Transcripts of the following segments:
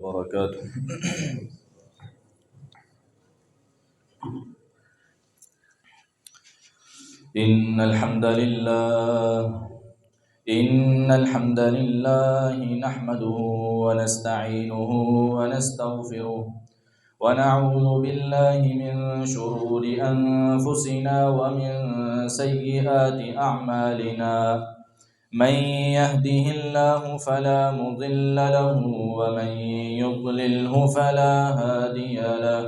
وبركاته. إن الحمد لله إن الحمد لله نحمده ونستعينه ونستغفره ونعوذ بالله من شرور أنفسنا ومن سيئات أعمالنا. من يهده الله فلا مضل له ومن يضلله فلا هادي له،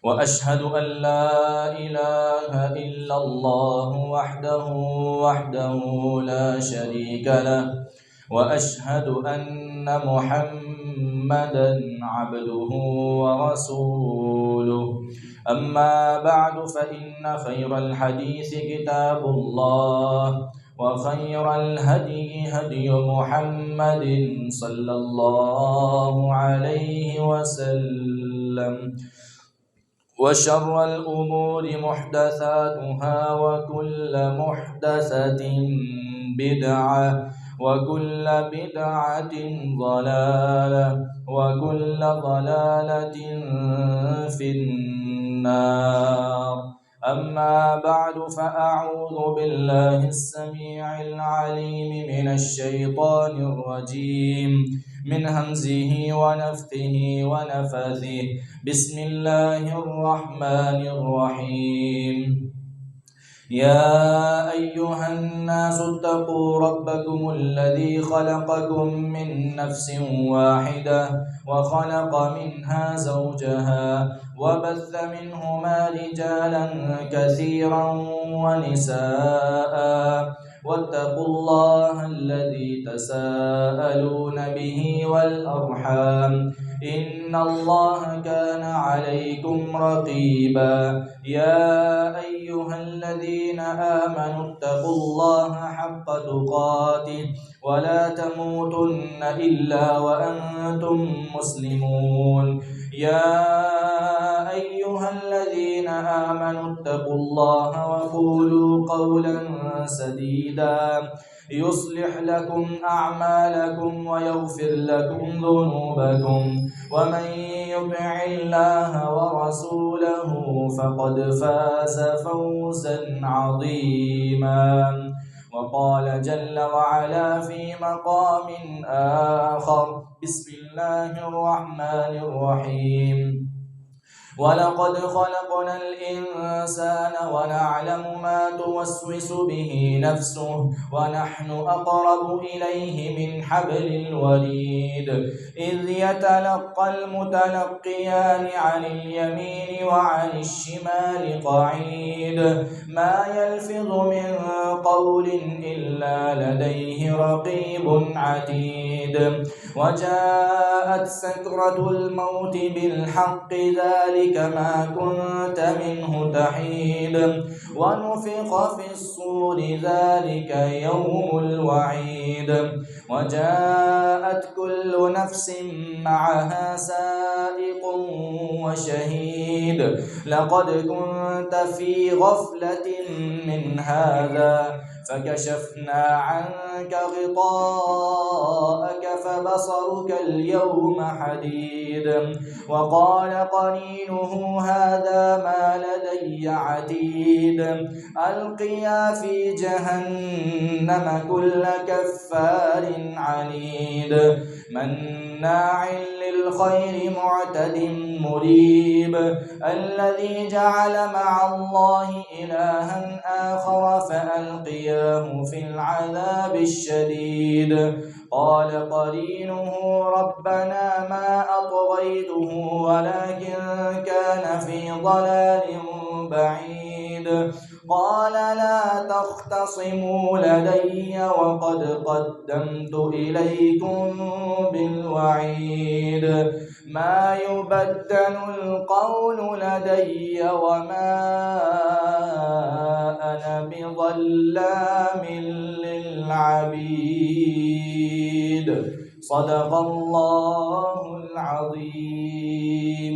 وأشهد أن لا إله إلا الله وحده لا شريك له، وأشهد أن محمدا عبده ورسوله. أما بعد فإن خير الحديث كتاب الله، وخير الهدي هدي محمد صلى الله عليه وسلم، وشر الأمور محدثاتها، وكل محدثة بدعة، وكل بدعة ضلالة، وكل ضلالة في النار. أما بعد فأعوذ بالله السميع العليم من الشيطان الرجيم، من همزه ونفثه ونفثه. بسم الله الرحمن الرحيم. يا أيها الناس اتقوا ربكم الذي خلقكم من نفس واحدة، وخلق منها زوجها، وبث منهما رجالا كثيرا ونساء، واتقوا الله الذي تساءلون به والأرحام، إن الله كان عليكم رقيبا. يا أيها الذين آمنوا اتقوا الله حق تقاته، ولا تموتن إلا وأنتم مسلمون. يا أيها الذين آمنوا اتقوا الله وقولوا قولا سديدا، يصلح لكم أعمالكم ويغفر لكم ذنوبكم، ومن يطع الله ورسوله فقد فاز فوزا عظيما. وقال جل وعلا في مقام آخر: بسم الله الرحمن الرحيم. ولقد خلقنا الإنسان ونعلم ما توسوس به نفسه، ونحن أقرب إليه من حبل الوريد. إذ يتلقى المتلقيان عن اليمين وعن الشمال قعيد، ما يلفظ من قول إلا لديه رقيب عتيد. وجاءت سكرة الموت بالحق، ذلك ما كنت منه تحيد. ونفخ في الصور، ذلك يوم الوعيد. وجاءت كل نفس معها سائق وشهيد. لقد كنت في غفلة من هذا، فكشفنا عنك غطاءك فبصرك اليوم حديد. وقال قرينه هذا ما لدي عتيد. ألقيا في جهنم كل كفار عنيد، مناع للخير معتد مريب. الذي جعل مع الله إلها آخر فألقياه في العذاب الشديد. قال قرينه ربنا ما أطغيته ولكن كان في ضلال بعيد. قال لا تختصموا لدي وقد قدمت إليكم بالوعيد. ما يبدل القول لدي وما أنا بظلام للعبيد. صدق الله العظيم.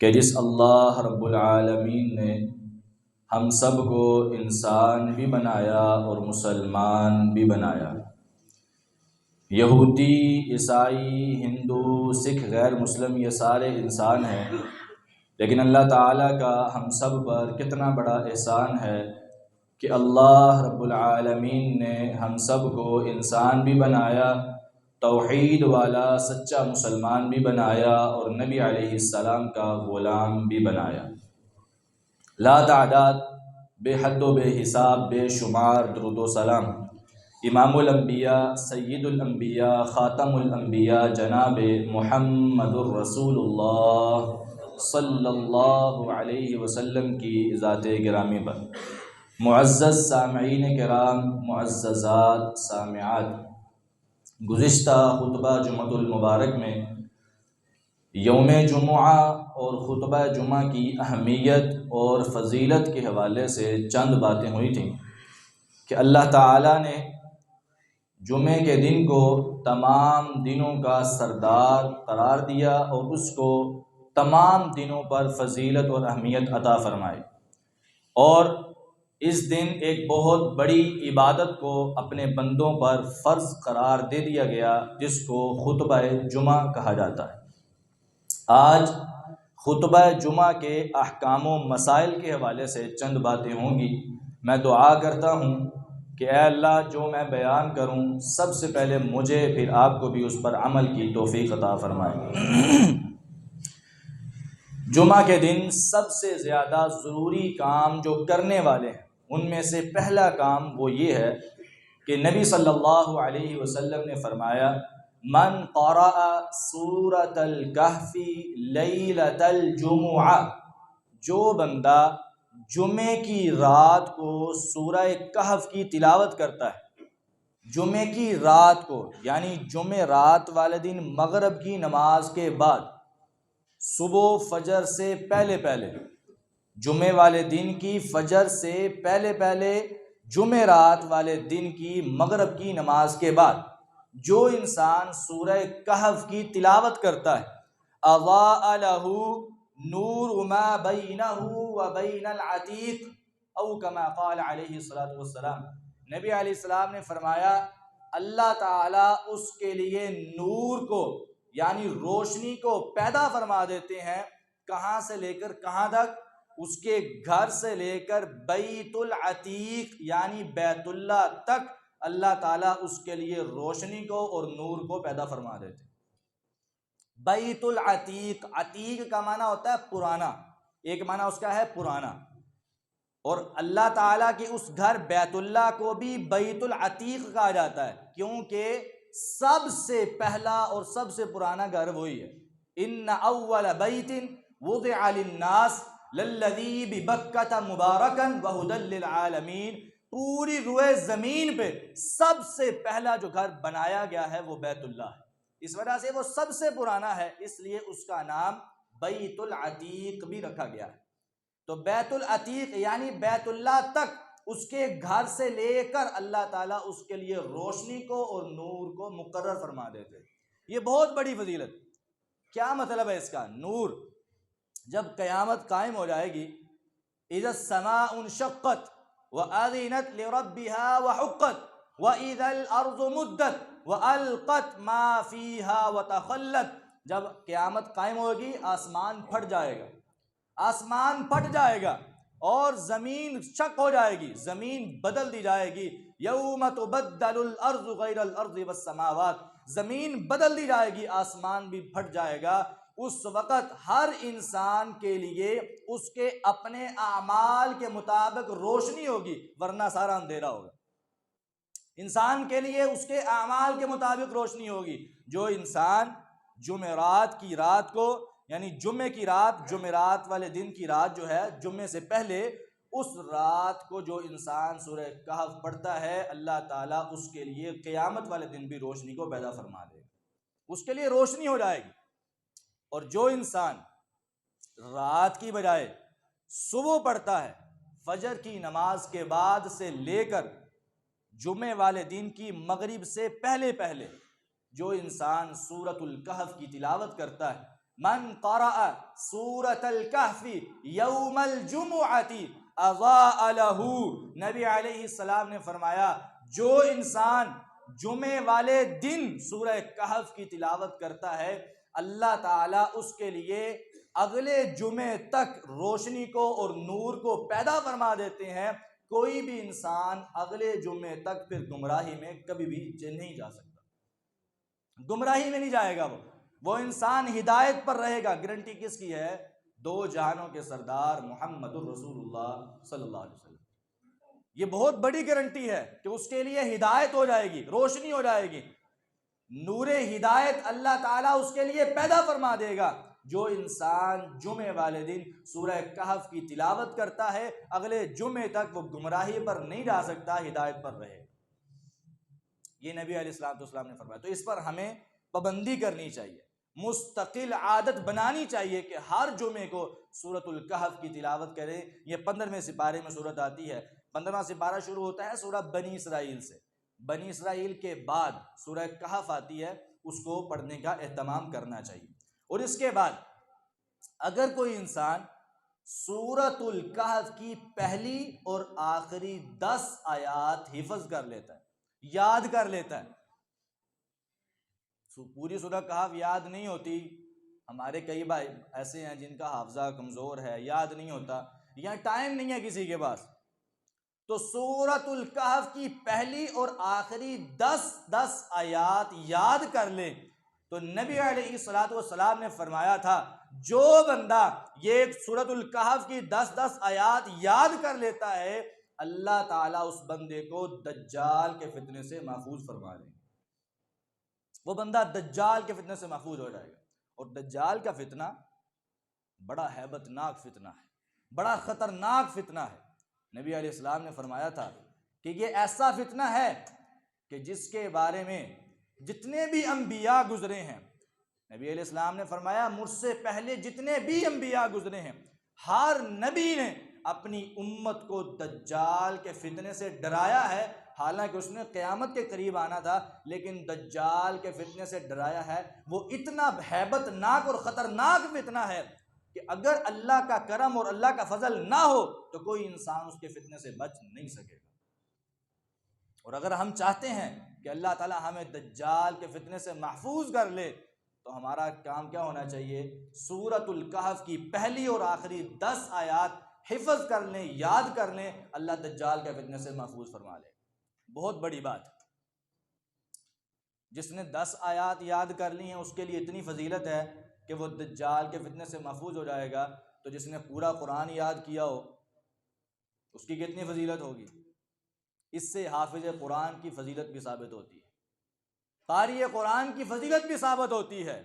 کہ جس اللہ رب العالمین نے ہم سب کو انسان بھی بنایا اور مسلمان بھی بنایا۔ یہودی، عیسائی، ہندو، سکھ، غیر مسلم یہ سارے انسان ہیں، لیکن اللہ تعالیٰ کا ہم سب پر کتنا بڑا احسان ہے کہ اللہ رب العالمین نے ہم سب کو انسان بھی بنایا، توحید والا سچا مسلمان بھی بنایا اور نبی علیہ السلام کا غلام بھی بنایا۔ لا تعداد، بے حد و بے حساب، بے شمار درود و سلام امام الانبیاء، سید الانبیاء، خاتم الانبیاء جناب محمد الرسول اللہ صلی اللہ علیہ وسلم کی ذات گرامی پر۔ معزز سامعین کرام، معززات سامعات، گزشتہ خطبہ جمعۃ المبارک میں یوم جمعہ اور خطبہ جمعہ کی اہمیت اور فضیلت کے حوالے سے چند باتیں ہوئی تھیں کہ اللہ تعالیٰ نے جمعے کے دن کو تمام دنوں کا سردار قرار دیا اور اس کو تمام دنوں پر فضیلت اور اہمیت عطا فرمائی، اور اس دن ایک بہت بڑی عبادت کو اپنے بندوں پر فرض قرار دے دیا گیا جس کو خطبہ جمعہ کہا جاتا ہے۔ آج خطبہ جمعہ کے احکام و مسائل کے حوالے سے چند باتیں ہوں گی۔ میں دعا کرتا ہوں کہ اے اللہ، جو میں بیان کروں سب سے پہلے مجھے پھر آپ کو بھی اس پر عمل کی توفیق عطا فرمائے۔ جمعہ کے دن سب سے زیادہ ضروری کام جو کرنے والے ہیں ان میں سے پہلا کام وہ یہ ہے کہ نبی صلی اللہ علیہ وسلم نے فرمایا، من قرأ سورۃ الکہف لیلۃ الجمعہ، جو بندہ جمعے کی رات کو سورہ کہف کی تلاوت کرتا ہے، جمعے کی رات کو یعنی جمعے رات والے دن مغرب کی نماز کے بعد، صبح فجر سے پہلے پہلے، جمعے والے دن کی فجر سے پہلے پہلے، جمعے رات والے دن کی مغرب کی نماز کے بعد جو انسان سورہ کہف کی تلاوت کرتا ہے، اضاء لہ نور ما بینہ و بین العتیق، او کما قال علیہ الصلوۃ والسلام، نبی علیہ السلام نے فرمایا اللہ تعالیٰ اس کے لیے نور کو یعنی روشنی کو پیدا فرما دیتے ہیں۔ کہاں سے لے کر کہاں تک؟ اس کے گھر سے لے کر بیت العتیق یعنی بیت اللہ تک اللہ تعالیٰ اس کے لیے روشنی کو اور نور کو پیدا فرما دیتے ہیں۔ بیت العتیق، عتیق کا معنی ہوتا ہے پرانا، ایک معنی اس کا ہے پرانا، اور اللہ تعالیٰ کے اس گھر بیت اللہ کو بھی بیت العتیق کہا جاتا ہے کیونکہ سب سے پہلا اور سب سے پرانا گھر وہی ہے۔ ان اول بیت وضع للناس للذی ببکۃ مبارکا وہدی للعالمین، پوری روئے زمین پہ سب سے پہلا جو گھر بنایا گیا ہے وہ بیت اللہ ہے، اس وجہ سے وہ سب سے پرانا ہے، اس لیے اس کا نام بیت العتیق بھی رکھا گیا ہے۔ تو بیت العتیق یعنی بیت اللہ تک اس کے گھر سے لے کر اللہ تعالیٰ اس کے لیے روشنی کو اور نور کو مقرر فرما دیتے۔ یہ بہت بڑی فضیلت۔ کیا مطلب ہے اس کا؟ نور جب قیامت قائم ہو جائے گی، اذا السماء انشقت وَأَذِنَتْ لِرَبِّهَا وَحُقَّتْ وَإِذَا الْأَرْضُ مُدَّتْ وَأَلْقَتْ مَا فِيهَا وَتَخَلَّتْ، جب قیامت قائم ہوگی آسمان پھٹ جائے گا، آسمان پھٹ جائے گا اور زمین شق ہو جائے گی، زمین بدل دی جائے گی۔ یوم تبدل الارض غیر الارض والسماوات، زمین بدل دی جائے گی، آسمان بھی پھٹ جائے گا۔ اس وقت ہر انسان کے لیے اس کے اپنے اعمال کے مطابق روشنی ہوگی، ورنہ سارا اندھیرا ہوگا۔ انسان کے لیے اس کے اعمال کے مطابق روشنی ہوگی۔ جو انسان جمعرات کی رات کو یعنی جمعے کی رات، جمعرات والے دن کی رات جو ہے جمعے سے پہلے، اس رات کو جو انسان سورہ کہف پڑھتا ہے اللہ تعالیٰ اس کے لیے قیامت والے دن بھی روشنی کو پیدا فرما دے گا، اس کے لیے روشنی ہو جائے گی۔ اور جو انسان رات کی بجائے صبح پڑھتا ہے، فجر کی نماز کے بعد سے لے کر جمعے والے دن کی مغرب سے پہلے پہلے جو انسان سورۃ الکہف کی تلاوت کرتا ہے، من قرأ سورۃ الکہف یوم الجمعۃ اضاء له، نبی علیہ السلام نے فرمایا جو انسان جمعے والے دن سورہ کہف کی تلاوت کرتا ہے اللہ تعالیٰ اس کے لیے اگلے جمعے تک روشنی کو اور نور کو پیدا فرما دیتے ہیں. کوئی بھی انسان اگلے جمعے تک پھر گمراہی میں کبھی بھی نہیں جا سکتا، گمراہی میں نہیں جائے گا. وہ انسان ہدایت پر رہے گا. گارنٹی کس کی ہے؟ دو جہانوں کے سردار محمد الرسول اللہ صلی اللہ علیہ وسلم. یہ بہت بڑی گارنٹی ہے کہ اس کے لیے ہدایت ہو جائے گی، روشنی ہو جائے گی، نور ہدایت اللہ تعالیٰ اس کے لیے پیدا فرما دے گا. جو انسان جمعے والے دن سورہ کہف کی تلاوت کرتا ہے اگلے جمعے تک وہ گمراہی پر نہیں جا سکتا، ہدایت پر رہے. یہ نبی علیہ السلام نے فرمایا. تو اس پر ہمیں پابندی کرنی چاہیے، مستقل عادت بنانی چاہیے کہ ہر جمعے کو سورۃ الکہف کی تلاوت کریں. یہ 15ویں سپارے میں سورت آتی ہے. 15واں سپارہ شروع ہوتا ہے سورہ بنی اسرائیل سے. بنی اسرائیل کے بعد سورہ کہف آتی ہے، اس کو پڑھنے کا اہتمام کرنا چاہیے. اور اس کے بعد اگر کوئی انسان سورۃ الکہف کی پہلی اور آخری 10 آیات حفظ کر لیتا ہے، یاد کر لیتا ہے. پوری سورہ کہف یاد نہیں ہوتی. ہمارے کئی بھائی ایسے ہیں جن کا حافظہ کمزور ہے، یاد نہیں ہوتا یا ٹائم نہیں ہے کسی کے پاس. تو سورۃ الکہف کی پہلی اور آخری 10 آیات یاد کر لیں. تو نبی علیہ الصلوۃ والسلام نے فرمایا تھا جو بندہ یہ سورۃ الکہف کی 10 آیات یاد کر لیتا ہے اللہ تعالیٰ اس بندے کو دجال کے فتنے سے محفوظ فرما دیں گے. وہ بندہ دجال کے فتنے سے محفوظ ہو جائے گا. اور دجال کا فتنہ بڑا ہیبت ناک فتنہ ہے، بڑا خطرناک فتنہ ہے. نبی علیہ السلام نے فرمایا تھا کہ یہ ایسا فتنہ ہے کہ جس کے بارے میں جتنے بھی انبیاء گزرے ہیں، نبی علیہ السلام نے فرمایا مجھ سے پہلے جتنے بھی انبیاء گزرے ہیں ہر نبی نے اپنی امت کو دجال کے فتنے سے ڈرایا ہے. حالانکہ اس نے قیامت کے قریب آنا تھا لیکن دجال کے فتنے سے ڈرایا ہے. وہ اتنا ہیبت ناک اور خطرناک فتنہ ہے کہ اگر اللہ کا کرم اور اللہ کا فضل نہ ہو تو کوئی انسان اس کے فتنے سے بچ نہیں سکے گا. اور اگر ہم چاہتے ہیں کہ اللہ تعالی ہمیں دجال کے فتنے سے محفوظ کر لے تو ہمارا کام کیا ہونا چاہیے؟ سورۃ الکہف کی پہلی اور آخری 10 آیات حفظ کر لیں، یاد کر لیں، اللہ دجال کے فتنے سے محفوظ فرما لے. بہت بڑی بات. جس نے 10 آیات یاد کر لی ہیں اس کے لیے اتنی فضیلت ہے کہ وہ دجال کے فتنے سے محفوظ ہو جائے گا. تو جس نے پورا قرآن یاد کیا ہو اس کی کتنی فضیلت ہوگی. اس سے حافظ قرآن کی فضیلت بھی ثابت ہوتی ہے، قاری قرآن کی فضیلت بھی ثابت ہوتی ہے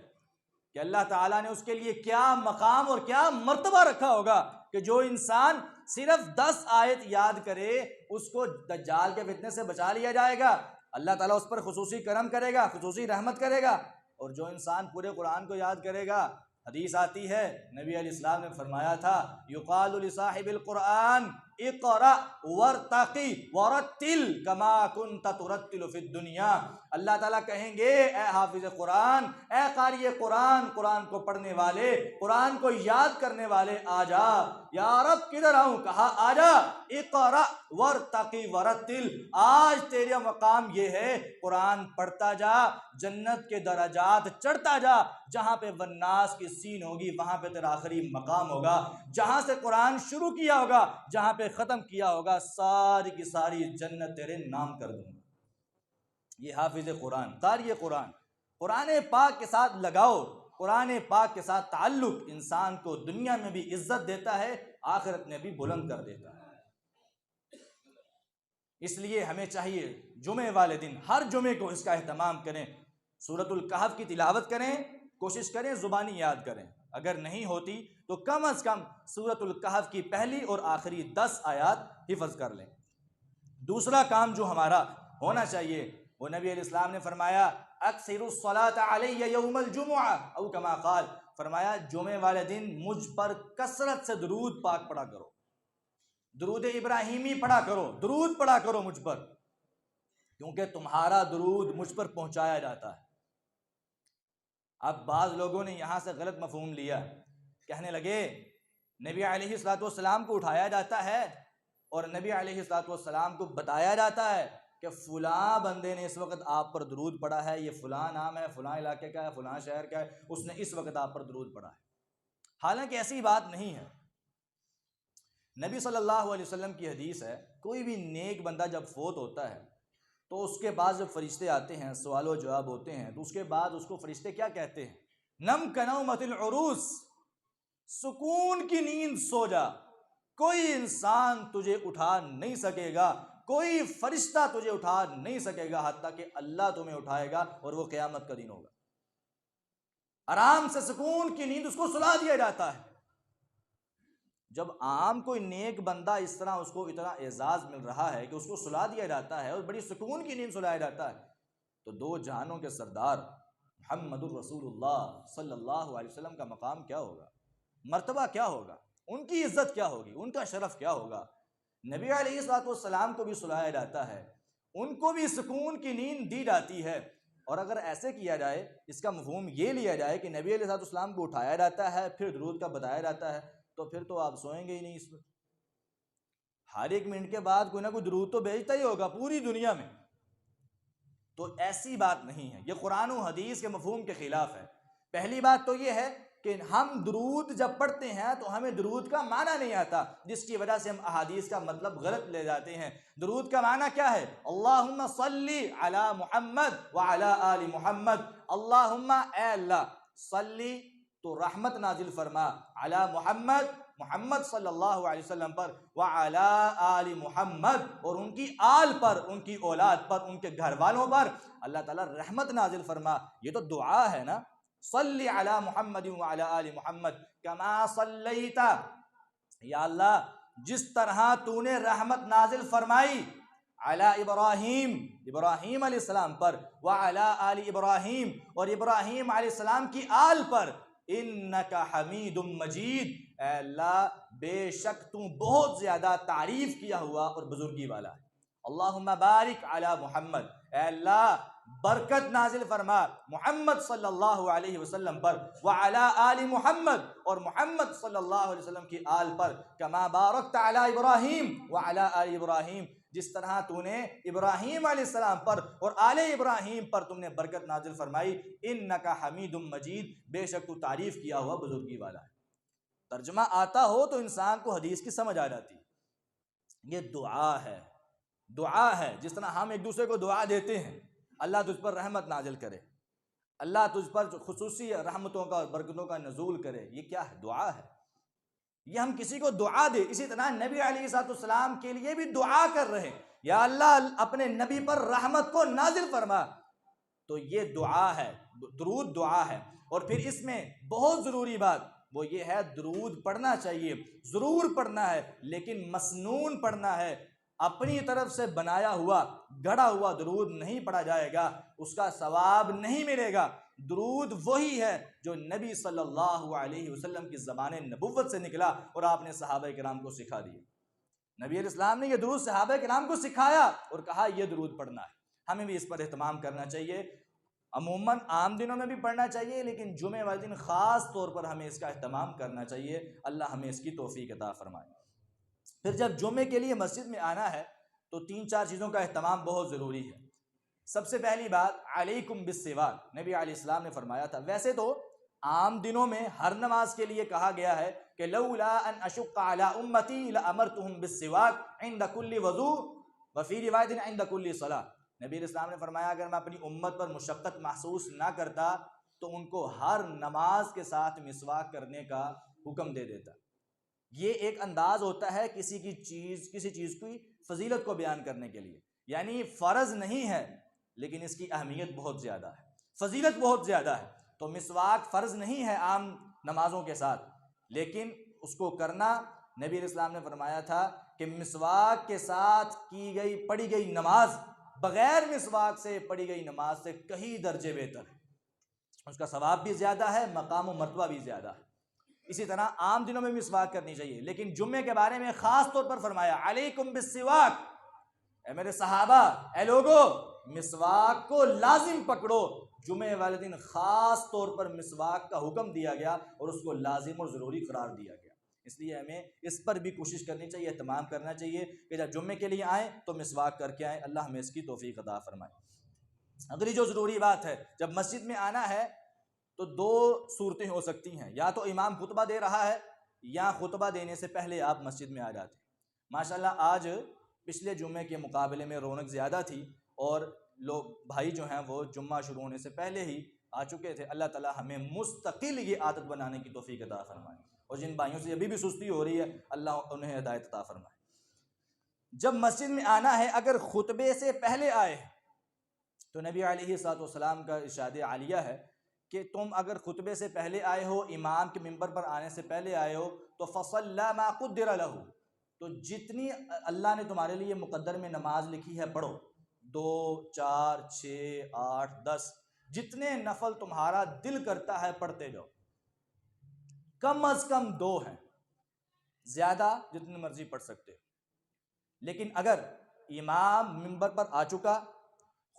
کہ اللہ تعالیٰ نے اس کے لیے کیا مقام اور کیا مرتبہ رکھا ہوگا کہ جو انسان صرف 10 آیت یاد کرے اس کو دجال کے فتنے سے بچا لیا جائے گا. اللہ تعالیٰ اس پر خصوصی کرم کرے گا، خصوصی رحمت کرے گا. اور جو انسان پورے قرآن کو یاد کرے گا، حدیث آتی ہے نبی علیہ السلام نے فرمایا تھا یقال لصاحب القرآن اقرأ وارتقی ورتل کما کنت ترتل فی الدنیا. اللہ تعالیٰ کہیں گے اے حافظ قرآن، اے قاری قرآن، قرآن کو پڑھنے والے، قرآن کو یاد کرنے والے، آ جا. یا رب کدھر آؤں؟ کہا آ جا. اقرأ وارتقی ورتل، آج تیرا مقام یہ ہے قرآن پڑھتا جا، جنت کے درجات چڑھتا جا. جہاں پہ والناس کی سین ہوگی وہاں پہ تیرا آخری مقام ہوگا. جہاں سے قرآن شروع کیا ہوگا جہاں پہ ختم کیا ہوگا ساری کی ساری جنت تیرے نام کر دوں گا. یہ حافظ قرآن، قاری قرآن. قرآن پاک کے ساتھ لگاؤ، قرآن پاک کے ساتھ تعلق انسان کو دنیا میں بھی عزت دیتا ہے، آخرت میں بھی بلند کر دیتا ہے. اس لیے ہمیں چاہیے جمعے والے دن ہر جمعے کو اس کا اہتمام کریں، سورۃ الکہف کی تلاوت کریں، کوشش کریں زبانی یاد کریں. اگر نہیں ہوتی تو کم از کم سورۃ الکہف کی پہلی اور آخری 10 آیات حفظ کر لیں. دوسرا کام جو ہمارا ہونا چاہیے وہ نبی علیہ السلام نے فرمایا اکثروا الصلاۃ علی یوم الجمعہ او کما قال، فرمایا جمعے والے دن مجھ پر کثرت سے درود پاک پڑھا کرو، درود ابراہیمی پڑھا کرو، درود پڑھا کرو مجھ پر، کیونکہ تمہارا درود مجھ پر پہنچایا جاتا ہے. اب بعض لوگوں نے یہاں سے غلط مفہوم لیا، کہنے لگے نبی علیہ الصلوۃ والسلام کو اٹھایا جاتا ہے اور نبی علیہ الصلوۃ والسلام کو بتایا جاتا ہے کہ فلاں بندے نے اس وقت آپ پر درود پڑھا ہے، یہ فلاں نام ہے، فلاں علاقے کا ہے، فلاں شہر کا ہے، اس نے اس وقت آپ پر درود پڑھا ہے۔ حالانکہ ایسی بات نہیں ہے۔ نبی صلی اللہ علیہ وسلم کی حدیث ہے، کوئی بھی نیک بندہ جب فوت ہوتا ہے تو اس کے بعد جب فرشتے آتے ہیں، سوال و جواب ہوتے ہیں، تو اس کے بعد اس کو فرشتے کیا کہتے ہیں؟ نم کنومت العروس، سکون کی نیند سو جا، کوئی انسان تجھے اٹھا نہیں سکے گا، کوئی فرشتہ تجھے اٹھا نہیں سکے گا، حتیٰ کہ اللہ تمہیں اٹھائے گا اور وہ قیامت کا دن ہوگا۔ آرام سے سکون کی نیند اس کو سلا دیا جاتا ہے۔ جب عام کوئی نیک بندہ اس طرح اس کو اتنا اعزاز مل رہا ہے کہ اس کو سلا دیا جاتا ہے اور بڑی سکون کی نیند سلایا جاتا ہے، تو دو جہانوں کے سردار محمد الرسول اللہ صلی اللہ علیہ وسلم کا مقام کیا ہوگا، مرتبہ کیا ہوگا، ان کی عزت کیا ہوگی، ان کا شرف کیا ہوگا۔ نبی علیہ الصلوۃ والسلام کو بھی سلایا جاتا ہے، ان کو بھی سکون کی نیند دی جاتی ہے۔ اور اگر ایسے کیا جائے، اس کا مفہوم یہ لیا جائے کہ نبی علیہ الصلوۃ والسلام کو اٹھایا جاتا ہے پھر درود کا بتایا جاتا ہے، تو پھر تو آپ سوئیں گے ہی نہیں۔ اس میں ہر ایک منٹ کے بعد کوئی نہ کوئی درود تو بھیجتا ہی ہوگا پوری دنیا میں۔ تو ایسی بات نہیں ہے، یہ قرآن و حدیث کے مفہوم کے خلاف ہے۔ پہلی بات تو یہ ہے کہ ہم درود جب پڑھتے ہیں تو ہمیں درود کا معنی نہیں آتا، جس کی وجہ سے ہم احادیث کا مطلب غلط لے جاتے ہیں۔ درود کا معنی کیا ہے؟ اللہم صلی علی محمد وعلی آل محمد، اللہم اے اللہ، صلی تو رحمت نازل فرما، علی محمد محمد صلی اللہ علیہ وسلم پر، وعلی آل محمد اور ان کی آل پر، ان کی اولاد پر، ان کے گھر والوں پر اللہ تعالیٰ رحمت نازل فرما۔ یہ تو دعا ہے نا، صلی علی محمد وعلی آل محمد کما صلیت، یا اللہ جس طرح تو نے رحمت نازل فرمائی علی ابراہیم، ابراہیم علیہ السلام پر، وعلی آل ابراہیم اور ابراہیم علیہ السلام کی آل پر، انک حمید مجید، اے اللہ بے شک تو بہت زیادہ تعریف کیا ہوا اور بزرگی والا ہے۔ اللہم بارک علی محمد، اے اللہ برکت نازل فرما محمد صلی اللہ علیہ وسلم پر، وعلی آل محمد اور محمد صلی اللہ علیہ وسلم کی آل پر، کما بارکت علی ابراہیم وعلی آل ابراہیم، جس طرح تو نے ابراہیم علیہ السلام پر اور آل ابراہیم پر تم نے برکت نازل فرمائی، انک حمید مجید، بے شک تو تعریف کیا ہوا بزرگی والا ہے۔ ترجمہ آتا ہو تو انسان کو حدیث کی سمجھ آ جاتی ہے۔ یہ دعا ہے، دعا ہے، جس طرح ہم ایک دوسرے کو دعا دیتے ہیں، اللہ تجھ پر رحمت نازل کرے، اللہ تجھ پر خصوصی رحمتوں کا برکتوں کا نزول کرے، یہ کیا ہے؟ دعا ہے۔ یہ ہم کسی کو دعا دے، اسی طرح نبی علیہ السلام کے لیے بھی دعا کر رہے ہیں، یا اللہ اپنے نبی پر رحمت کو نازل فرما، تو یہ دعا ہے، درود دعا ہے۔ اور پھر اس میں بہت ضروری بات وہ یہ ہے، درود پڑھنا چاہیے، ضرور پڑھنا ہے، لیکن مسنون پڑھنا ہے۔ اپنی طرف سے بنایا ہوا گڑھا ہوا درود نہیں پڑھا جائے گا، اس کا ثواب نہیں ملے گا۔ درود وہی ہے جو نبی صلی اللہ علیہ وسلم کی زبان نبوت سے نکلا اور آپ نے صحابہ کرام کو سکھا دیا۔ نبی علیہ السلام نے یہ درود صحابہ کرام کو سکھایا اور کہا یہ درود پڑھنا ہے۔ ہمیں بھی اس پر اہتمام کرنا چاہیے، عموماً عام دنوں میں بھی پڑھنا چاہیے، لیکن جمعہ والے دن خاص طور پر ہمیں اس کا اہتمام کرنا چاہیے۔ اللہ ہمیں اس کی توفیق عطا فرمائے۔ پھر جب جمعے کے لیے مسجد میں آنا ہے تو 3-4 چیزوں کا اہتمام بہت ضروری ہے۔ سب سے پہلی بات، علیکم بالسواک، نبی علیہ السلام نے فرمایا تھا۔ ویسے تو عام دنوں میں ہر نماز کے لیے کہا گیا ہے کہ لولا ان اشق علی امتی لامرتهم بالسواک عند كل وضوء وفی روایت عند كل صلاۃ۔ نبی علیہ السلام نے فرمایا اگر میں اپنی امت پر مشقت محسوس نہ کرتا تو ان کو ہر نماز کے ساتھ مسواک کرنے کا حکم دے دیتا۔ یہ ایک انداز ہوتا ہے کسی چیز کی فضیلت کو بیان کرنے کے لیے، یعنی فرض نہیں ہے لیکن اس کی اہمیت بہت زیادہ ہے، فضیلت بہت زیادہ ہے۔ تو مسواک فرض نہیں ہے عام نمازوں کے ساتھ، لیکن اس کو کرنا، نبی علیہ السلام نے فرمایا تھا کہ مسواک کے ساتھ پڑھی گئی نماز بغیر مسواک سے پڑھی گئی نماز سے کئی درجے بہتر ہے، اس کا ثواب بھی زیادہ ہے، مقام و مرتبہ بھی زیادہ ہے۔ اسی طرح عام دنوں میں بھی مسواک کرنی چاہیے، لیکن جمعے کے بارے میں خاص طور پر فرمایا علیکم بالسواک، اے میرے صحابہ، اے لوگو مسواک کو لازم پکڑو، جمعے والے دن خاص طور پر مسواک کا حکم دیا گیا اور اس کو لازم اور ضروری قرار دیا گیا۔ اس لیے ہمیں اس پر بھی کوشش کرنی چاہیے، اہتمام کرنا چاہیے کہ جب جمعے کے لیے آئیں تو مسواک کر کے آئیں۔ اللہ ہمیں اس کی توفیق عطا فرمائے۔ اگلی جو ضروری بات ہے، جب مسجد میں آنا ہے تو دو صورتیں ہو سکتی ہیں، یا تو امام خطبہ دے رہا ہے یا خطبہ دینے سے پہلے آپ مسجد میں آ جاتے ہیں۔ ماشاءاللہ آج پچھلے جمعے کے مقابلے میں رونق زیادہ تھی اور لوگ بھائی جو ہیں وہ جمعہ شروع ہونے سے پہلے ہی آ چکے تھے۔ اللہ تعالی ہمیں مستقل یہ عادت بنانے کی توفیق عطا فرمائے، اور جن بھائیوں سے ابھی بھی سستی ہو رہی ہے اللہ انہیں ہدایت عطا فرمائے۔ جب مسجد میں آنا ہے اگر خطبے سے پہلے آئے تو نبی علیہ الصلوۃ والسلام کا ارشاد عالیہ ہے کہ تم اگر خطبے سے پہلے آئے ہو، امام کے منبر پر آنے سے پہلے آئے ہو تو فصلی ما قدر لہ، تو جتنی اللہ نے تمہارے لیے مقدر میں نماز لکھی ہے پڑھو، 2 4 6 8 10 جتنے نفل تمہارا دل کرتا ہے پڑھتے جاؤ، کم از کم 2 ہیں، زیادہ جتنی مرضی پڑھ سکتے ہو۔ لیکن اگر امام منبر پر آ چکا،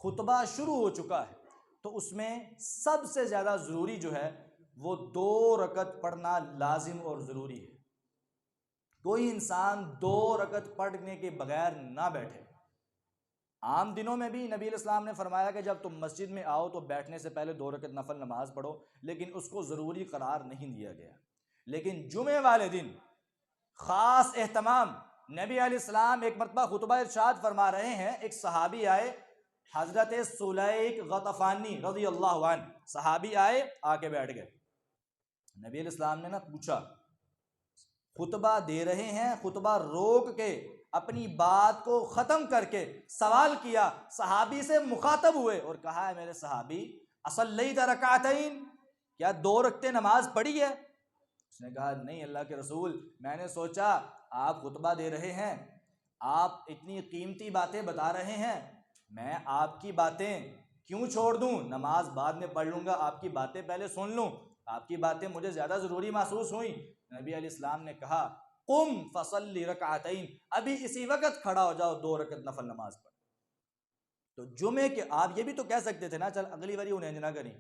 خطبہ شروع ہو چکا ہے، تو اس میں سب سے زیادہ ضروری جو ہے وہ 2 رکعت پڑھنا لازم اور ضروری ہے۔ کوئی انسان 2 رکعت پڑھنے کے بغیر نہ بیٹھے۔ عام دنوں میں بھی نبی علیہ السلام نے فرمایا کہ جب تم مسجد میں آؤ تو بیٹھنے سے پہلے 2 رکعت نفل نماز پڑھو، لیکن اس کو ضروری قرار نہیں دیا گیا۔ لیکن جمعے والے دن خاص اہتمام، نبی علیہ السلام ایک مرتبہ خطبہ ارشاد فرما رہے ہیں، ایک صحابی آئے، حضرت سلیق غطفانی رضی اللہ عنہ، صحابی آئے، آ کے بیٹھ گئے۔ نبی علیہ السلام نے پوچھا، خطبہ دے رہے ہیں، خطبہ روک کے اپنی بات کو ختم کر کے سوال کیا، صحابی سے مخاطب ہوئے اور کہا ہے میرے صحابی اصلیت رکعتین، کیا 2 رکعتیں نماز پڑھی ہے؟ اس نے کہا نہیں اللہ کے رسول، میں نے سوچا آپ خطبہ دے رہے ہیں، آپ اتنی قیمتی باتیں بتا رہے ہیں، میں آپ کی باتیں کیوں چھوڑ دوں، نماز بعد میں پڑھ لوں گا، آپ کی باتیں پہلے سن لوں، آپ کی باتیں مجھے زیادہ ضروری محسوس ہوئیں۔ نبی علیہ السلام نے کہا قم فصلی رکعتین، ابھی اسی وقت کھڑا ہو جاؤ، 2 رکعت نفل نماز پڑھ۔ تو جمعے کے آپ یہ بھی تو کہہ سکتے تھے نا چل اگلی باری انہیں نہ کریں،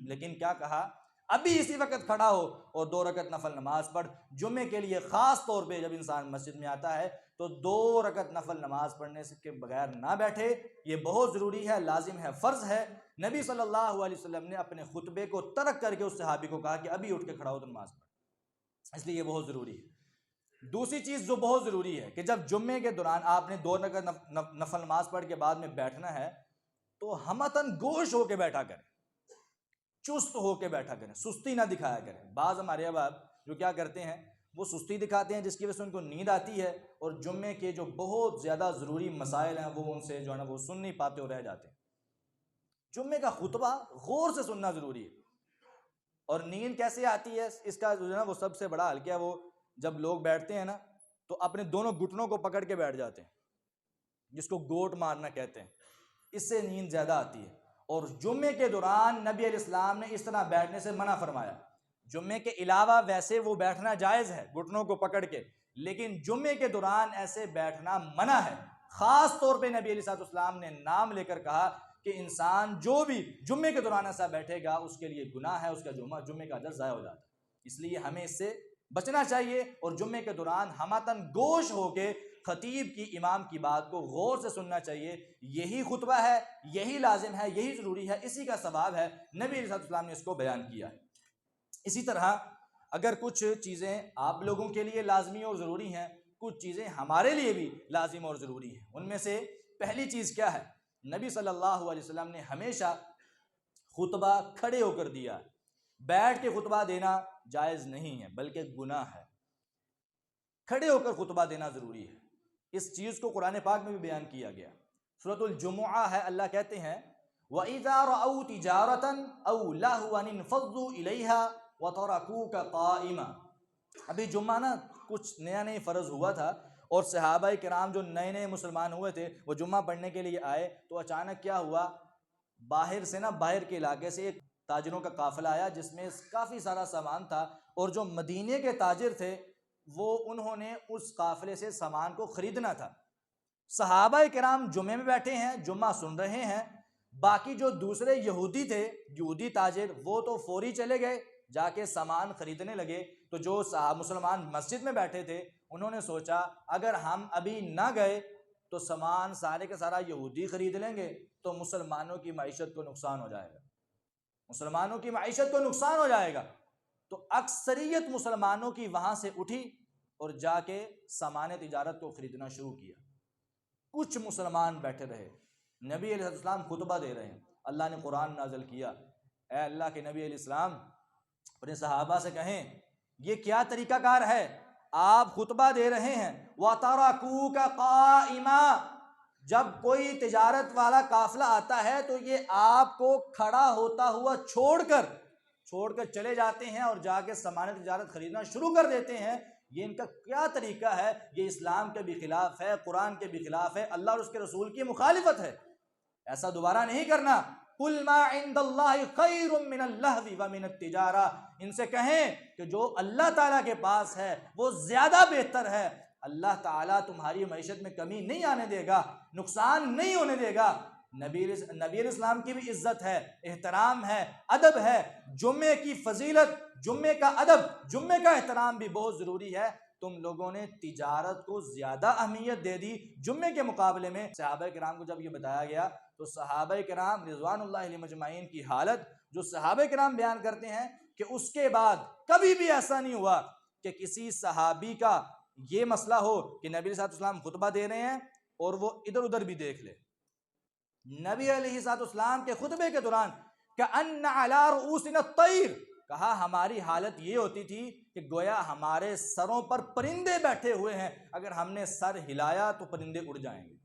لیکن کیا کہا ابھی اسی وقت کھڑا ہو اور 2 رکعت نفل نماز پڑھ۔ جمعے کے لیے خاص طور پہ جب انسان مسجد میں آتا ہے تو 2 رکعت نفل نماز پڑھنے کے بغیر نہ بیٹھے، یہ بہت ضروری ہے، لازم ہے، فرض ہے۔ نبی صلی اللہ علیہ وسلم نے اپنے خطبے کو ترک کر کے اس صحابی کو کہا کہ ابھی اٹھ کے کھڑا ہو تو نماز پڑھ، اس لیے یہ بہت ضروری ہے۔ دوسری چیز جو بہت ضروری ہے کہ جب جمعے کے دوران آپ نے 2 رکعت نفل نماز پڑھ کے بعد میں بیٹھنا ہے تو ہمتاً گوش ہو کے بیٹھا کریں، چست ہو کے بیٹھا کریں، سستی نہ دکھایا کریں۔ بعض ہمارے احباب جو کیا کرتے ہیں وہ سستی دکھاتے ہیں جس کی وجہ سے ان کو نیند آتی ہے اور جمعے کے جو بہت زیادہ ضروری مسائل ہیں وہ ان سے جو ہے نا وہ سن نہیں پاتے اور رہ جاتے ہیں۔ جمعے کا خطبہ غور سے سننا ضروری ہے۔ اور نیند کیسے آتی ہے اس کا جو ہے نا وہ سب سے بڑا حل کیا ہے، وہ جب لوگ بیٹھتے ہیں نا تو اپنے دونوں گھٹنوں کو پکڑ کے بیٹھ جاتے ہیں، جس کو گوٹ مارنا کہتے ہیں، اس سے نیند زیادہ آتی ہے۔ اور جمعے کے دوران نبی علیہ السلام نے اس طرح بیٹھنے سے منع فرمایا۔ جمعے کے علاوہ ویسے وہ بیٹھنا جائز ہے گھٹنوں کو پکڑ کے، لیکن جمعے کے دوران ایسے بیٹھنا منع ہے۔ خاص طور پہ نبی علیہ السلام نے نام لے کر کہا کہ انسان جو بھی جمعے کے دوران ایسا بیٹھے گا اس کے لیے گناہ ہے، اس کا جمعے کا اجر ضائع ہو جاتا ہے۔ اس لیے ہمیں اس سے بچنا چاہیے اور جمعے کے دوران ہمتاً گوش ہو کے خطیب کی، امام کی بات کو غور سے سننا چاہیے۔ یہی خطبہ ہے، یہی لازم ہے، یہی ضروری ہے، اسی کا ثواب ہے، نبی علیہ السلام نے اس کو بیان کیا ہے۔ اسی طرح اگر کچھ چیزیں آپ لوگوں کے لیے لازمی اور ضروری ہیں، کچھ چیزیں ہمارے لیے بھی لازم اور ضروری ہیں۔ ان میں سے پہلی چیز کیا ہے؟ نبی صلی اللہ علیہ وسلم نے ہمیشہ خطبہ کھڑے ہو کر دیا، بیٹھ کے خطبہ دینا جائز نہیں ہے بلکہ گناہ ہے۔ کھڑے ہو کر خطبہ دینا ضروری ہے۔ اس چیز کو قرآن پاک میں بھی بیان کیا گیا، سورۃ الجمعہ ہے، اللہ کہتے ہیں وَإِذَا رَأَوْا تِجَارَةً أَوْ لَهْوًا انفَضُّوا إِلَيْهَا وَتَرَكُوكَ قَائِمًا۔ ابھی جمعہ نا کچھ نیا فرض ہوا تھا اور صحابہ کرام جو نئے مسلمان ہوئے تھے وہ جمعہ پڑھنے کے لیے آئے تو اچانک کیا ہوا، باہر سے باہر کے علاقے سے ایک تاجروں کا قافلہ آیا جس میں کافی سارا سامان تھا، اور جو مدینے کے تاجر تھے وہ انہوں نے اس قافلے سے سامان کو خریدنا تھا۔ صحابہ کرام جمعے میں بیٹھے ہیں، جمعہ سن رہے ہیں، باقی جو دوسرے یہودی تھے، یہودی تاجر، وہ تو فوری چلے گئے، جا کے سامان خریدنے لگے۔ تو جو مسلمان مسجد میں بیٹھے تھے انہوں نے سوچا اگر ہم ابھی نہ گئے تو سامان سارے کا سارا یہودی خرید لیں گے تو مسلمانوں کی معیشت کو نقصان ہو جائے گا، مسلمانوں کی معیشت کو نقصان ہو جائے گا۔ تو اکثریت مسلمانوں کی وہاں سے اٹھی اور جا کے سامان تجارت کو خریدنا شروع کیا۔ کچھ مسلمان بیٹھے رہے، نبی علیہ السلام خطبہ دے رہے ہیں، اللہ نے قرآن نازل کیا، اے اللہ کے نبی علیہ السلام اپنے صحابہ سے کہیں یہ کیا طریقہ کار ہے، آپ خطبہ دے رہے ہیں وَتَرَكُوكَ قَائِمًا، جب کوئی تجارت والا قافلہ آتا ہے تو یہ آپ کو کھڑا ہوتا ہوا چھوڑ کر چلے جاتے ہیں اور جا کے سامان تجارت خریدنا شروع کر دیتے ہیں، یہ ان کا کیا طریقہ ہے؟ یہ اسلام کے بھی خلاف ہے، قرآن کے بھی خلاف ہے، اللہ اور اس کے رسول کی مخالفت ہے، ایسا دوبارہ نہیں کرنا۔ قُلْ مَا عِنْدَ اللَّهِ خَيْرٌ مِّنَ اللَّهْوِ وَمِنَ التِّجَارَةِ، ان سے کہیں کہ جو اللہ تعالیٰ کے پاس ہے وہ زیادہ بہتر ہے، اللہ تعالیٰ تمہاری معیشت میں کمی نہیں آنے دے گا، نقصان نہیں ہونے دے گا۔ نبی علیہ السلام کی بھی عزت ہے، احترام ہے، ادب ہے، جمعے کی فضیلت، جمعے کا ادب، جمعے کا احترام بھی بہت ضروری ہے۔ تم لوگوں نے تجارت کو زیادہ اہمیت دے دی جمعے کے مقابلے میں۔ صحابہ کرام کو جب یہ بتایا گیا تو صحابہ کرام رضوان اللہ علیہ مجمعین کی حالت جو صحابہ کرام بیان کرتے ہیں کہ اس کے بعد کبھی بھی ایسا نہیں ہوا کہ کسی صحابی کا یہ مسئلہ ہو کہ نبی علیہ السلام خطبہ دے رہے ہیں اور وہ ادھر ادھر بھی دیکھ لے۔ نبی علیہ السلام کے خطبے کے دوران کأن علی رؤوسنا الطیر، کہا ہماری حالت یہ ہوتی تھی کہ گویا ہمارے سروں پر پرندے بیٹھے ہوئے ہیں، اگر ہم نے سر ہلایا تو پرندے اڑ جائیں گے،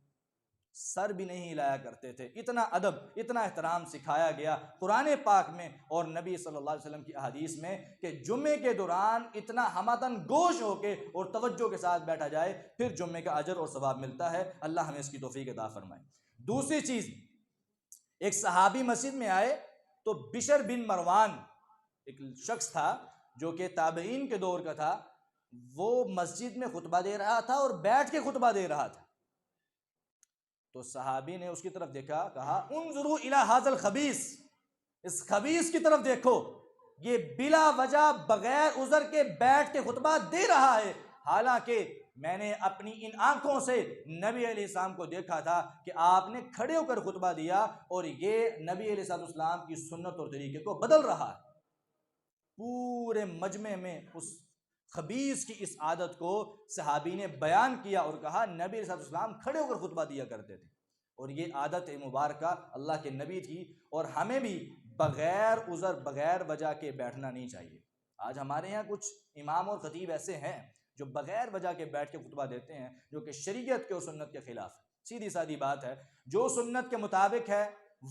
سر بھی نہیں ہلایا کرتے تھے۔ اتنا ادب، اتنا احترام سکھایا گیا قرآن پاک میں اور نبی صلی اللہ علیہ وسلم کی احادیث میں کہ جمعے کے دوران اتنا ہمتن گوش ہو کے اور توجہ کے ساتھ بیٹھا جائے، پھر جمعے کا اجر اور ثواب ملتا ہے۔ اللہ ہمیں اس کی توفیق عطا فرمائے۔ دوسری چیز، ایک صحابی مسجد میں آئے تو بشر بن مروان ایک شخص تھا جو کہ تابعین کے دور کا تھا، وہ مسجد میں خطبہ دے رہا تھا اور بیٹھ کے خطبہ دے رہا تھا۔ تو صحابی نے اس کی طرف دیکھا، کہا انظروا الی ھذا الخبیث، اس خبیث کی طرف دیکھو، یہ بلا وجہ بغیر عذر کے بیٹھ کے خطبہ دے رہا ہے، حالانکہ میں نے اپنی ان آنکھوں سے نبی علیہ السلام کو دیکھا تھا کہ آپ نے کھڑے ہو کر خطبہ دیا اور یہ نبی علیہ السلام کی سنت اور طریقے کو بدل رہا ہے۔ پورے مجمع میں اس خبیث کی اس عادت کو صحابی نے بیان کیا اور کہا نبی علیہ السلام کھڑے ہو کر خطبہ دیا کرتے تھے، اور یہ عادت مبارکہ اللہ کے نبی تھی، اور ہمیں بھی بغیر عذر بغیر وجہ کے بیٹھنا نہیں چاہیے۔ آج ہمارے یہاں کچھ امام اور خطیب ایسے ہیں جو بغیر وجہ کے بیٹھ کے خطبہ دیتے ہیں، جو کہ شریعت کے اور سنت کے خلاف ہے۔ سیدھی سادی بات ہے، جو سنت کے مطابق ہے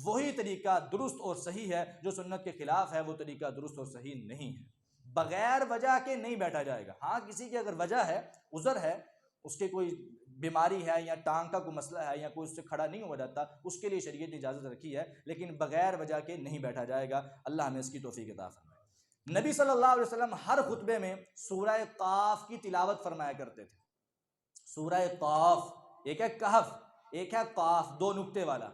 وہی طریقہ درست اور صحیح ہے، جو سنت کے خلاف ہے وہ طریقہ درست اور صحیح نہیں ہے۔ بغیر وجہ کے نہیں بیٹھا جائے گا۔ ہاں کسی کی اگر وجہ ہے، عذر ہے، اس کے کوئی بیماری ہے یا ٹانگ کا کوئی مسئلہ ہے یا کوئی اس سے کھڑا نہیں ہو جاتا، اس کے لیے شریعت نے اجازت رکھی ہے، لیکن بغیر وجہ کے نہیں بیٹھا جائے گا۔ اللہ ہمیں اس کی توفیق عطا فرمائے۔ نبی صلی اللہ علیہ وسلم ہر خطبے میں سورہ قاف کی تلاوت فرمایا کرتے تھے۔ سورہ قاف، ایک ہے کہف، ایک ہے قاف، دو نقطے والا،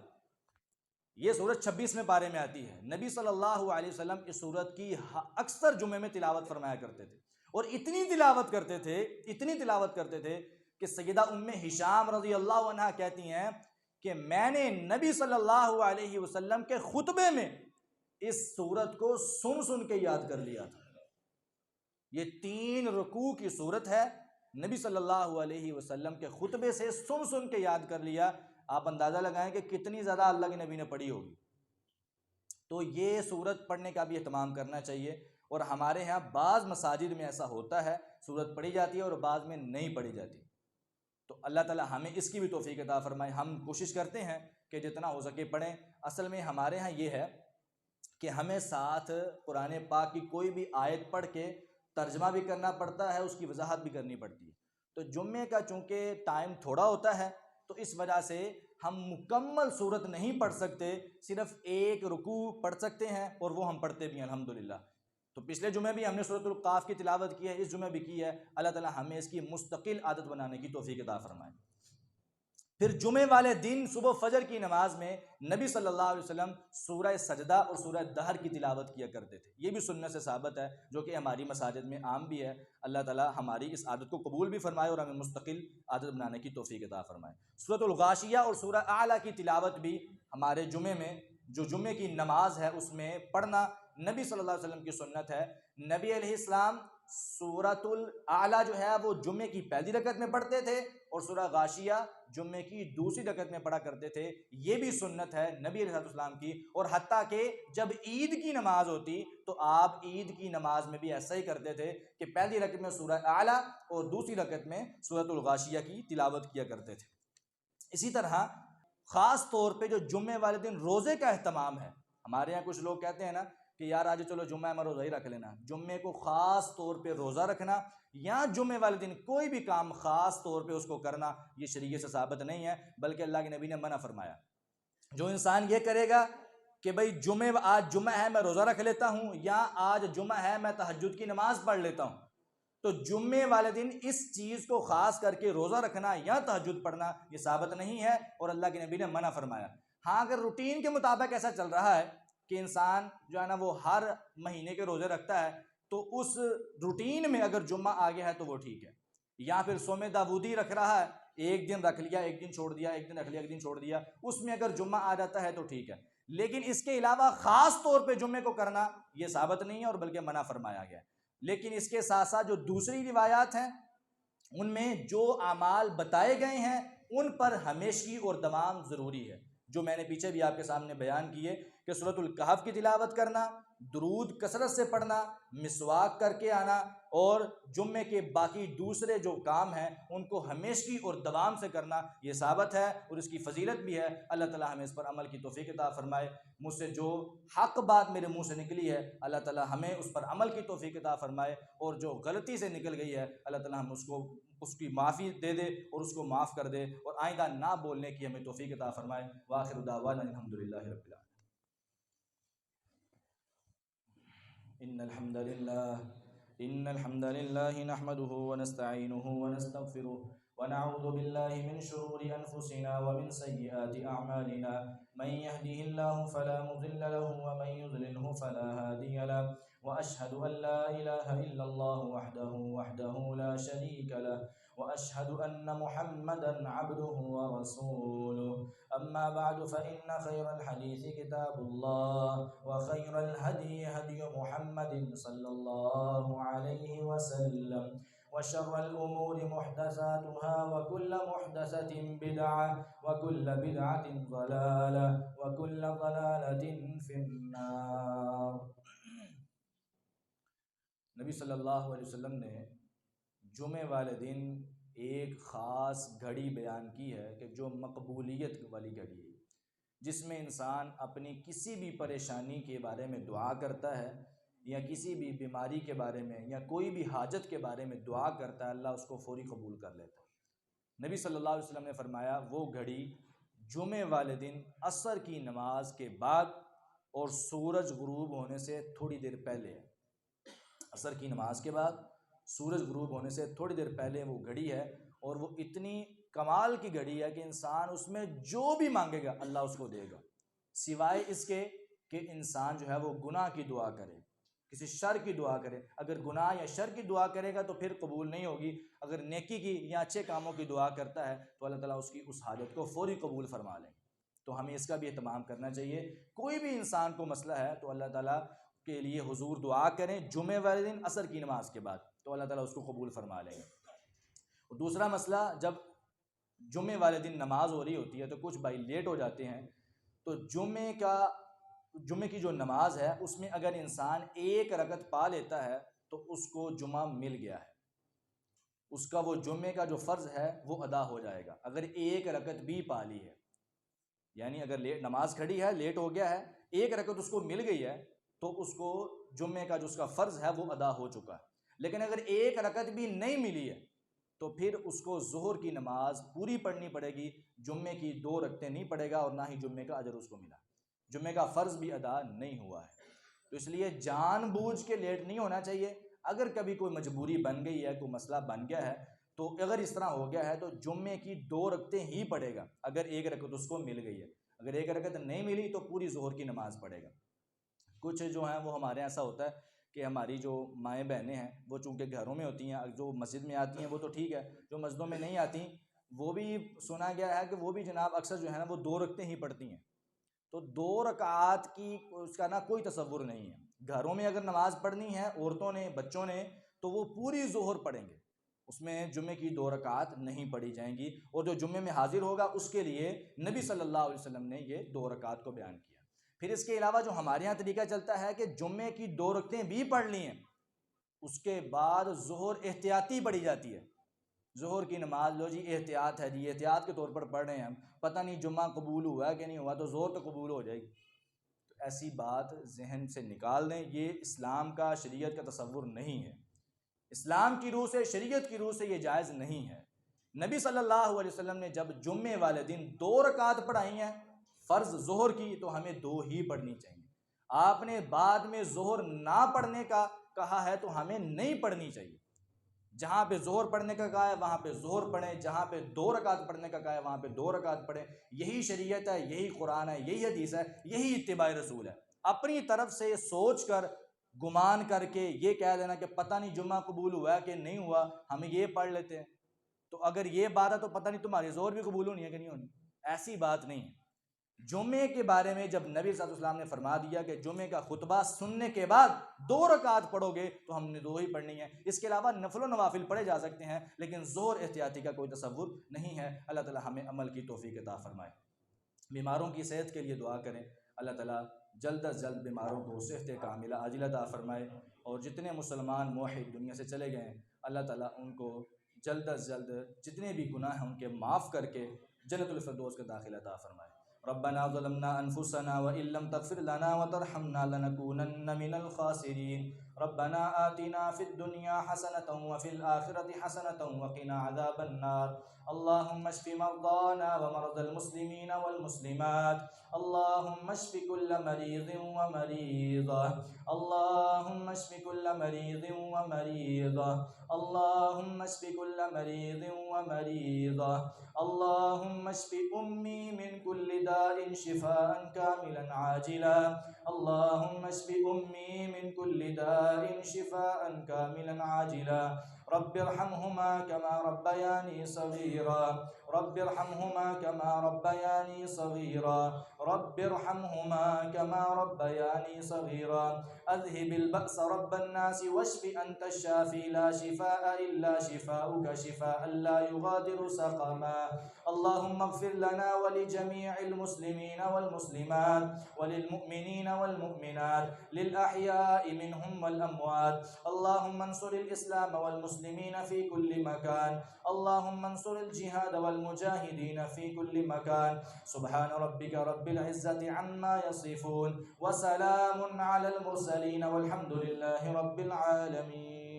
یہ سورت 26ویں پارے میں آتی ہے۔ نبی صلی اللہ علیہ وسلم اس سورت کی اکثر جمعے میں تلاوت فرمایا کرتے تھے، اور اتنی تلاوت کرتے تھے کہ سیدہ ام ہشام رضی اللہ عنہا کہتی ہیں کہ میں نے نبی صلی اللہ علیہ وسلم کے خطبے میں اس سورت کو سن کے یاد کر لیا تھا۔ یہ 3 رکوع کی سورت ہے، نبی صلی اللہ علیہ وسلم کے خطبے سے سن کے یاد کر لیا۔ آپ اندازہ لگائیں کہ کتنی زیادہ اللہ کے نبی نے پڑھی ہوگی۔ تو یہ سورت پڑھنے کا بھی اہتمام کرنا چاہیے، اور ہمارے ہاں بعض مساجد میں ایسا ہوتا ہے، سورت پڑھی جاتی ہے اور بعض میں نہیں پڑھی جاتی۔ تو اللہ تعالی ہمیں اس کی بھی توفیق عطا فرمائے۔ ہم کوشش کرتے ہیں کہ جتنا ہو سکے پڑھیں۔ اصل میں ہمارے ہاں یہ ہے کہ ہمیں ساتھ قرآن پاک کی کوئی بھی آیت پڑھ کے ترجمہ بھی کرنا پڑتا ہے، اس کی وضاحت بھی کرنی پڑتی ہے۔ تو جمعے کا چونکہ ٹائم تھوڑا ہوتا ہے تو اس وجہ سے ہم مکمل صورت نہیں پڑھ سکتے، صرف ایک رکوع پڑھ سکتے ہیں، اور وہ ہم پڑھتے بھی ہیں الحمدللہ۔ تو پچھلے جمعے بھی ہم نے سورۃ القاف کی تلاوت کی ہے، اس جمعے بھی کی ہے۔ اللہ تعالی ہمیں اس کی مستقل عادت بنانے کی توفیق عطا فرمائے۔ پھر جمعے والے دن صبح فجر کی نماز میں نبی صلی اللہ علیہ وسلم سورہ سجدہ اور سورہ دہر کی تلاوت کیا کرتے تھے. یہ بھی سنت سے ثابت ہے جو کہ ہماری مساجد میں عام بھی ہے. اللہ تعالی ہماری اس عادت کو قبول بھی فرمائے اور ہمیں مستقل عادت بنانے کی توفیق عطا فرمائے. سورۃ الغاشیہ اور سورہ اعلیٰ کی تلاوت بھی ہمارے جمعے میں جو جمعے کی نماز ہے اس میں پڑھنا نبی صلی اللہ علیہ وسلم کی سنت ہے. نبی علیہ السلام سورۃ الاعلیٰ جو ہے وہ جمعے کی پہلی رکعت میں پڑھتے تھے اور سورہ غاشیہ جمعے کی دوسری رکعت میں پڑھا کرتے تھے. یہ بھی سنت ہے نبی علیہ السلام کی. اور حتیٰ کہ جب عید کی نماز ہوتی تو آپ عید کی نماز میں بھی ایسا ہی کرتے تھے کہ پہلی رکعت میں سورہ اعلیٰ اور دوسری رکعت میں سورۃ الغاشیہ کی تلاوت کیا کرتے تھے. اسی طرح خاص طور پہ جو جمعے والے دن روزے کا اہتمام ہے، ہمارے یہاں کچھ لوگ کہتے ہیں نا کہ یار آج چلو جمعہ میں روزہ ہی رکھ لینا. جمعے کو خاص طور پہ روزہ رکھنا یا جمعے والے دن کوئی بھی کام خاص طور پہ اس کو کرنا یہ شریعت سے ثابت نہیں ہے، بلکہ اللہ کے نبی نے منع فرمایا. جو انسان یہ کرے گا کہ بھئی آج جمعہ ہے میں روزہ رکھ لیتا ہوں یا آج جمعہ ہے میں تہجد کی نماز پڑھ لیتا ہوں، تو جمعے والے دن اس چیز کو خاص کر کے روزہ رکھنا یا تہجد پڑھنا یہ ثابت نہیں ہے اور اللہ کے نبی نے منع فرمایا. ہاں اگر روٹین کے مطابق ایسا چل رہا ہے کہ انسان جو ہے نا وہ ہر مہینے کے روزے رکھتا ہے تو اس روٹین میں اگر جمعہ آ گیا ہے تو وہ ٹھیک ہے. یا پھر صوم داودی رکھ رہا ہے، ایک دن رکھ لیا ایک دن چھوڑ دیا، ایک دن رکھ لیا ایک دن چھوڑ دیا، اس میں اگر جمعہ آ جاتا ہے تو ٹھیک ہے. لیکن اس کے علاوہ خاص طور پہ جمعے کو کرنا یہ ثابت نہیں ہے اور بلکہ منع فرمایا گیا ہے. لیکن اس کے ساتھ ساتھ جو دوسری روایات ہیں ان میں جو اعمال بتائے گئے ہیں ان پر ہمیشگی اور دوام ضروری ہے، جو میں نے پیچھے بھی آپ کے سامنے بیان کیے کہ سورۃ الکہف کی تلاوت کرنا، درود کثرت سے پڑھنا، مسواک کر کے آنا اور جمعے کے باقی دوسرے جو کام ہیں ان کو ہمیشگی اور دوام سے کرنا یہ ثابت ہے اور اس کی فضیلت بھی ہے. اللہ تعالی ہمیں اس پر عمل کی توفیق عطا فرمائے. مجھ سے جو حق بات میرے منہ سے نکلی ہے اللہ تعالی ہمیں اس پر عمل کی توفیق عطا فرمائے، اور جو غلطی سے نکل گئی ہے اللہ تعالی ہم اس کی معافی دے دے اور اس کو معاف کر دے اور آئندہ نہ بولنے کی ہمیں توفیق عطا فرمائے. وآخر دعوانا الحمدللہ رب العالمین. إن الحمد لله نحمده ونستعينه ونستغفره ونعوذ بالله من شرور أنفسنا ومن سيئات أعمالنا. من يهده الله فلا مضل له ومن يضلله فلا هادي له. وأشهد أن لا إله إلا الله وحده لا شريك له وأشهد أن محمدا عبده ورسوله. أما بعد فإن خير الحديث كتاب الله وخير الهدي هدي محمد صلى الله عليه وسلم وشر الأمور محدثاتها وكل محدثة بدعة وكل بدعة ضلالة وكل ضلالة في النار. نبی صلی اللہ علیہ وسلم نے جمعے والے دن ایک خاص گھڑی بیان کی ہے کہ جو مقبولیت والی گھڑی ہے، جس میں انسان اپنی کسی بھی پریشانی کے بارے میں دعا کرتا ہے یا کسی بھی بیماری کے بارے میں یا کوئی بھی حاجت کے بارے میں دعا کرتا ہے اللہ اس کو فوری قبول کر لیتا ہے. نبی صلی اللہ علیہ وسلم نے فرمایا وہ گھڑی جمعے والے دن عصر کی نماز کے بعد اور سورج غروب ہونے سے تھوڑی دیر پہلے ہے. عصر کی نماز کے بعد سورج غروب ہونے سے تھوڑی دیر پہلے وہ گھڑی ہے، اور وہ اتنی کمال کی گھڑی ہے کہ انسان اس میں جو بھی مانگے گا اللہ اس کو دے گا، سوائے اس کے کہ انسان جو ہے وہ گناہ کی دعا کرے، کسی شر کی دعا کرے. اگر گناہ یا شر کی دعا کرے گا تو پھر قبول نہیں ہوگی. اگر نیکی کی یا اچھے کاموں کی دعا کرتا ہے تو اللہ تعالیٰ اس کی اس حاجت کو فوری قبول فرما لیں گے. تو ہمیں اس کا بھی اہتمام کرنا چاہیے. کوئی بھی انسان کو مسئلہ ہے تو اللہ تعالیٰ کے لیے حضور دعا کریں جمعے والے دن عصر کی نماز کے بعد، تو اللہ تعالیٰ اس کو قبول فرما لیں گے. اور دوسرا مسئلہ، جب جمعے والے دن نماز ہو رہی ہوتی ہے تو کچھ بھائی لیٹ ہو جاتے ہیں، تو جمعے کی جو نماز ہے اس میں اگر انسان ایک رکعت پا لیتا ہے تو اس کو جمعہ مل گیا ہے، اس کا وہ جمعے کا جو فرض ہے وہ ادا ہو جائے گا اگر ایک رکعت بھی پا لی ہے. یعنی اگر نماز کھڑی ہے، لیٹ ہو گیا ہے، ایک رکعت اس کو مل گئی ہے تو اس کو جمعے کا جو اس کا فرض ہے وہ ادا ہو چکا ہے. لیکن اگر ایک رکعت بھی نہیں ملی ہے تو پھر اس کو ظہر کی نماز پوری پڑھنی پڑے گی، جمعے کی 2 رکعتیں نہیں پڑھے گا اور نہ ہی جمعے کا اجر اس کو ملا، جمعے کا فرض بھی ادا نہیں ہوا ہے. تو اس لیے جان بوجھ کے لیٹ نہیں ہونا چاہیے. اگر کبھی کوئی مجبوری بن گئی ہے، کوئی مسئلہ بن گیا ہے تو اگر اس طرح ہو گیا ہے تو جمعے کی 2 رکعتیں ہی پڑھے گا اگر 1 رکعت اس کو مل گئی ہے. اگر 1 رکعت نہیں ملی تو پوری ظہر کی نماز پڑھے گا. کچھ جو ہیں وہ ہمارے ایسا ہوتا ہے کہ ہماری جو مائیں بہنیں ہیں وہ چونکہ گھروں میں ہوتی ہیں، جو مسجد میں آتی ہیں وہ تو ٹھیک ہے، جو مسجدوں میں نہیں آتی وہ بھی سنا گیا ہے کہ وہ بھی جناب اکثر جو ہے نا وہ 2 رکعتیں ہی پڑھتی ہیں. تو 2 رکعات کی اس کا نا کوئی تصور نہیں ہے. گھروں میں اگر نماز پڑھنی ہے عورتوں نے بچوں نے تو وہ پوری ظہر پڑھیں گے، اس میں جمعے کی 2 رکعات نہیں پڑھی جائیں گی. اور جو جمعے میں حاضر ہوگا اس کے لیے نبی صلی اللہ علیہ وسلم نے یہ 2 رکعات کو بیان کیا. پھر اس کے علاوہ جو ہمارے یہاں طریقہ چلتا ہے کہ جمعے کی 2 رکعتیں بھی پڑھ لی ہیں، اس کے بعد ظہر احتیاطی پڑھی جاتی ہے. ظہر کی نماز لو جی احتیاط ہے جی، احتیاط کے طور پر پڑھ رہے ہیں ہم، پتہ نہیں جمعہ قبول ہوا ہے کہ نہیں ہوا تو ظہر تو قبول ہو جائے گی. تو ایسی بات ذہن سے نکال دیں، یہ اسلام کا شریعت کا تصور نہیں ہے. اسلام کی روح سے شریعت کی روح سے یہ جائز نہیں ہے. نبی صلی اللہ علیہ وسلم نے جب جمعے والے دن 2 رکعت پڑھائی ہیں فرض ظہر کی تو ہمیں 2 ہی پڑھنی چاہیے. آپ نے بعد میں ظہر نہ پڑھنے کا کہا ہے تو ہمیں نہیں پڑھنی چاہیے. جہاں پہ ظہر پڑھنے کا کہا ہے وہاں پہ ظہر پڑھیں، جہاں پہ 2 رکعت پڑھنے کا کہا ہے وہاں پہ 2 رکعت پڑھیں. یہی شریعت ہے، یہی قرآن ہے، یہی حدیث ہے، یہی اتباع رسول ہے. اپنی طرف سے سوچ کر گمان کر کے یہ کہہ دینا کہ پتہ نہیں جمعہ قبول ہوا ہے کہ نہیں ہوا، ہم یہ پڑھ لیتے ہیں، تو اگر یہ بات ہے تو پتہ نہیں تمہاری ظہر بھی قبول ہونی ہے کہ نہیں ہونی. ایسی بات نہیں ہے. جمعے کے بارے میں جب نبی صلی اللہ علیہ وسلم نے فرما دیا کہ جمعے کا خطبہ سننے کے بعد 2 رکعت پڑھو گے تو ہم نے 2 ہی پڑھنی ہے. اس کے علاوہ نفل و نوافل پڑھے جا سکتے ہیں لیکن ظہر احتیاطی کا کوئی تصور نہیں ہے. اللہ تعالی ہمیں عمل کی توفیق عطا فرمائے. بیماروں کی صحت کے لیے دعا کریں، اللہ تعالیٰ جلد از جلد بیماروں کو صحت کاملہ عاجلہ عطا فرمائے. اور جتنے مسلمان موحد دنیا سے چلے گئے ہیں اللہ تعالیٰ ان کو جلد از جلد جتنے بھی گناہ ہیں ان کے معاف کر کے جنت الفردوس کا داخلہ عطا فرمائے. ربنا ظلمنا انفسنا وان لم تغفر لنا وترحمنا لنكونن من الخاسرين. ربنا آتنا في الدنيا حسنة وفي الآخرة حسنة وقنا عذاب النار. اللهم اشف مرضانا ومرضى المسلمين والمسلمات. اللهم اشف كل مريض ومريضة. اللهم اشف كل مريض ومريضة. اللهم اشف كل مريض ومريضة. اللهم اشف أمي من كل داء شفاء كاملا عاجلا. اللهم اشف أمي من كل داء شفاء كاملا عاجلا. رب ارحمهما كما ربياني صغيرا. رب ارحمهما كما ربياني صغيرا. رب ارحمهما كما ربياني صغيرا. اذهب البأس رب الناس واشف أنت الشافي لا شفاء إلا شفاؤك شفاء لا يغادر سقما. اللهم اغفر لنا ولجميع المسلمين والمسلمات وللمؤمنين والمؤمنات للأحياء منهم والأموات. اللهم انصر الإسلام والمسلمين في كل مكان. اللهم انصر الجهاد والمجاهدين في كل مكان. سبحان ربك رب العزة عما يصفون وسلام على المرسلين والحمد لله رب العالمين.